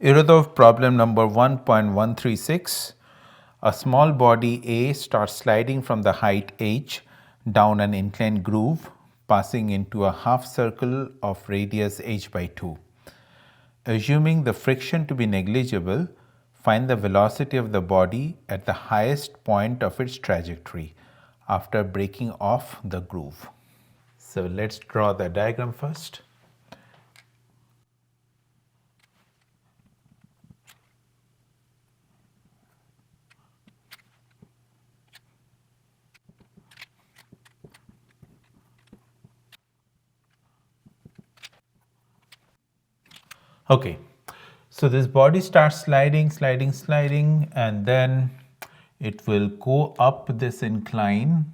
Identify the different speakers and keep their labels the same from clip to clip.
Speaker 1: Irodov problem number 1.136. A small body A starts sliding from the height h down an inclined groove, passing into a half circle of radius h by 2. Assuming the friction to be negligible, find the velocity of the body at the highest point of its trajectory after breaking off the groove. So let's draw the diagram first. Okay, so this body starts sliding, and then it will go up this incline,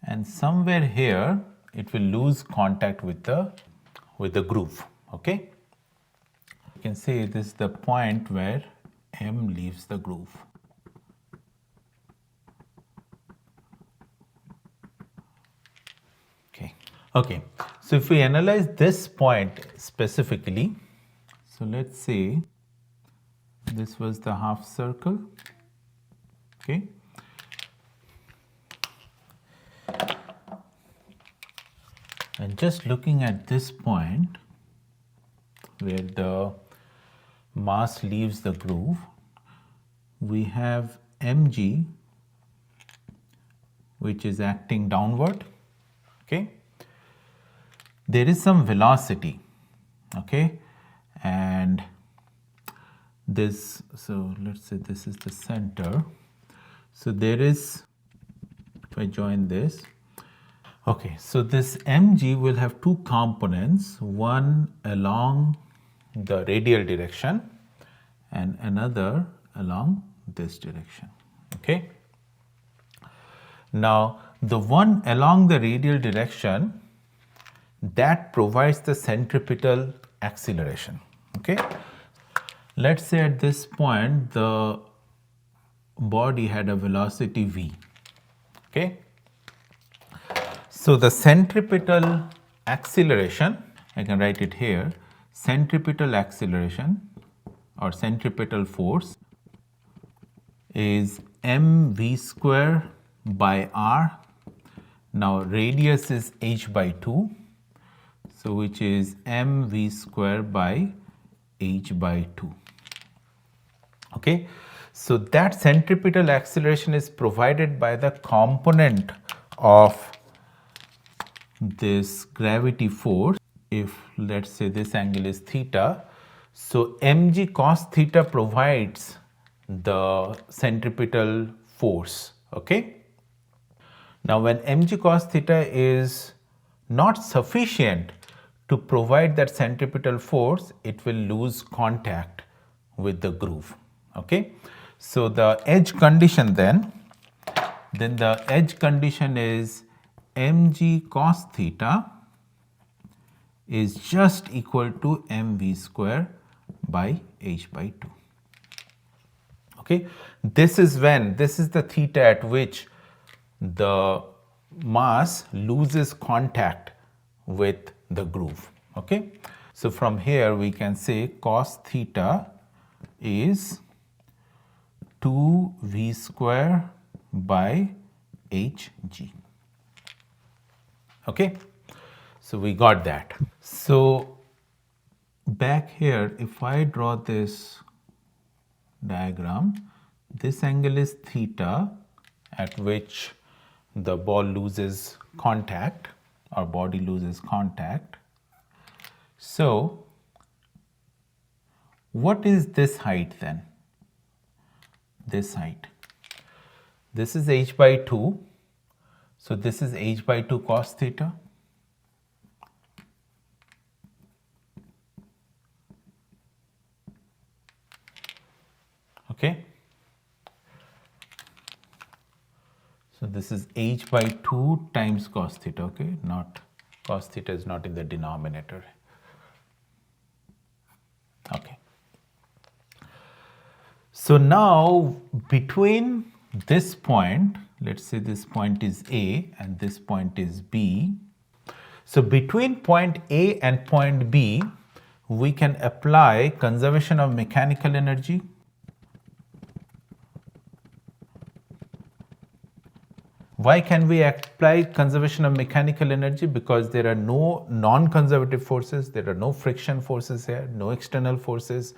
Speaker 1: and somewhere here it will lose contact with the groove. Okay, you can say this is the point where M leaves the groove. Okay, so if we analyze this point specifically, so let's say this was the half circle, okay. And just looking at this point where the mass leaves the groove, we have mg which is acting downward, okay. There is some velocity, okay, and this, so let's say this is the center. So there is, if I join this, okay, so this mg will have two components, one along the radial direction and another along this direction, okay. Now the one along the radial direction, that provides the centripetal acceleration, okay. Let's say at this point the body had a velocity v, okay. So the centripetal acceleration, I can write it here, centripetal acceleration or centripetal force is mv square by r. Now radius is h by 2. So which is mv square by h by 2. Okay, so that centripetal acceleration is provided by the component of this gravity force. If let's say this angle is theta, so mg cos theta provides the centripetal force, okay. Now when mg cos theta is not sufficient to provide that centripetal force, it will lose contact with the groove, okay. So the edge condition then the edge condition is mg cos theta is just equal to mv square by h by 2, okay. This is the theta at which the mass loses contact with the groove, okay. So from here we can say cos theta is 2v square by hg, okay. So we got that. So back here, if I draw this diagram, this angle is theta at which the ball loses contact or body loses contact. So what is this height then? This height. This is h by 2. So this is h by 2 cos theta. Okay. So this is h by 2 times cos theta, okay, not cos theta is not in the denominator. Okay. So now between this point, let's say this point is A and this point is B. So between point A and point B, we can apply conservation of mechanical energy. Why can we apply conservation of mechanical energy? Because there are no non-conservative forces, there are no friction forces here, no external forces.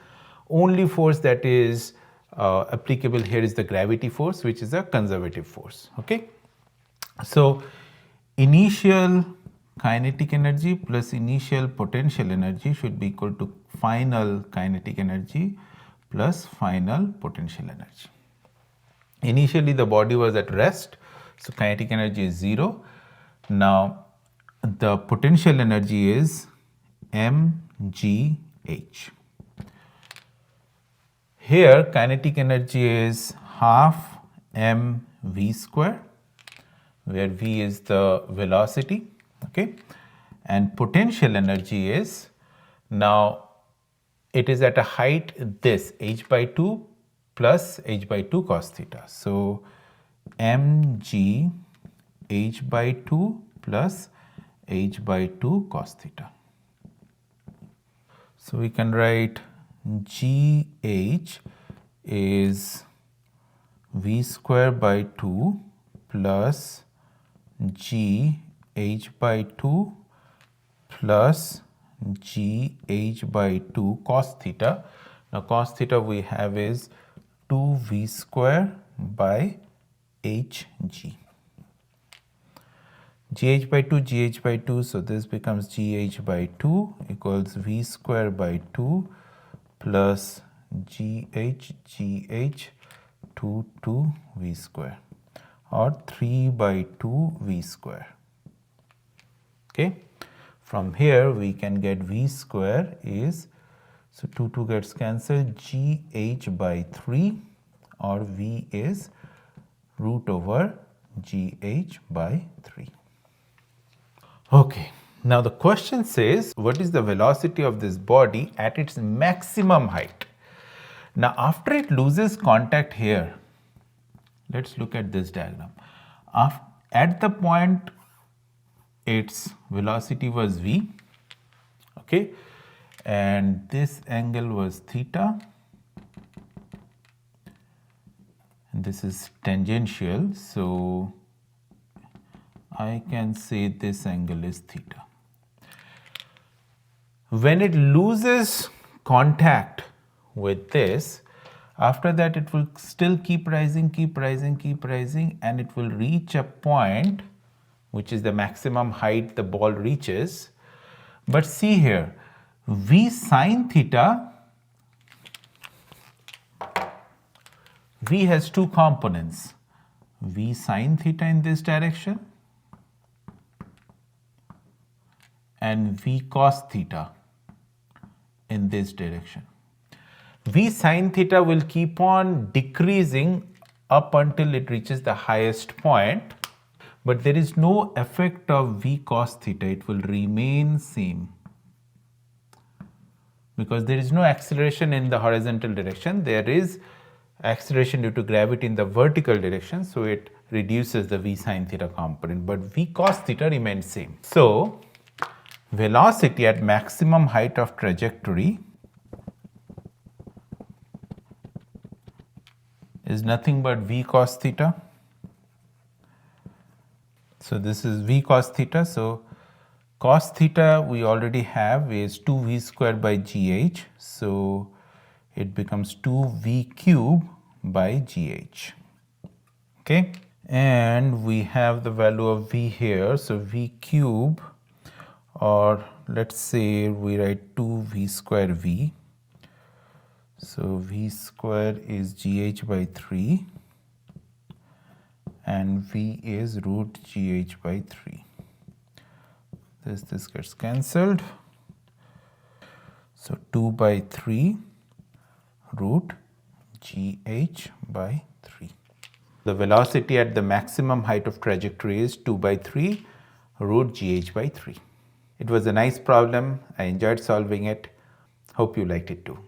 Speaker 1: Only force that is applicable here is the gravity force, which is a conservative force. Okay. So initial kinetic energy plus initial potential energy should be equal to final kinetic energy plus final potential energy. Initially the body was at rest, so kinetic energy is 0. Now the potential energy is mgh. Here kinetic energy is half mv square, where v is the velocity, okay, and potential energy is, now it is at a height this h by 2 plus h by 2 cos theta. So mg h by 2 plus h by 2 cos theta. So we can write gh is v square by 2 plus g h by 2 plus g h by 2 cos theta. Now cos theta we have is 2v square by hg. gh by 2, gh by 2, so this becomes gh by 2 equals v square by 2 plus gh 2 v square, or 3 by 2 v square. Okay. From here we can get v square is, so 2 gets cancelled, gh by 3, or v is root over gh by 3. Okay. Now the question says, what is the velocity of this body at its maximum height? Now after it loses contact here, let's look at this diagram. At the point its velocity was v, okay, and this angle was theta, and this is tangential, so I can say this angle is theta. When it loses contact with this, after that it will still keep rising, and it will reach a point which is the maximum height the ball reaches. But see here, v sine theta, v has two components, v sine theta in this direction and v cos theta in this direction. V sine theta will keep on decreasing up until it reaches the highest point, but there is no effect of v cos theta, it will remain same, because there is no acceleration in the horizontal direction, there is acceleration due to gravity in the vertical direction, so it reduces the v sine theta component, but v cos theta remains same. So velocity at maximum height of trajectory is nothing but v cos theta. So this is v cos theta. So cos theta we already have is 2v square by gh. So it becomes 2v cube by gh. Okay. And we have the value of v here. So v cube, or let's say we write 2v square v. So v square is gh by 3 and v is root gh by 3. This gets cancelled. So 2 by 3 root gh by 3. The velocity at the maximum height of trajectory is 2 by 3 root gh by 3. It was a nice problem. I enjoyed solving it. Hope you liked it too.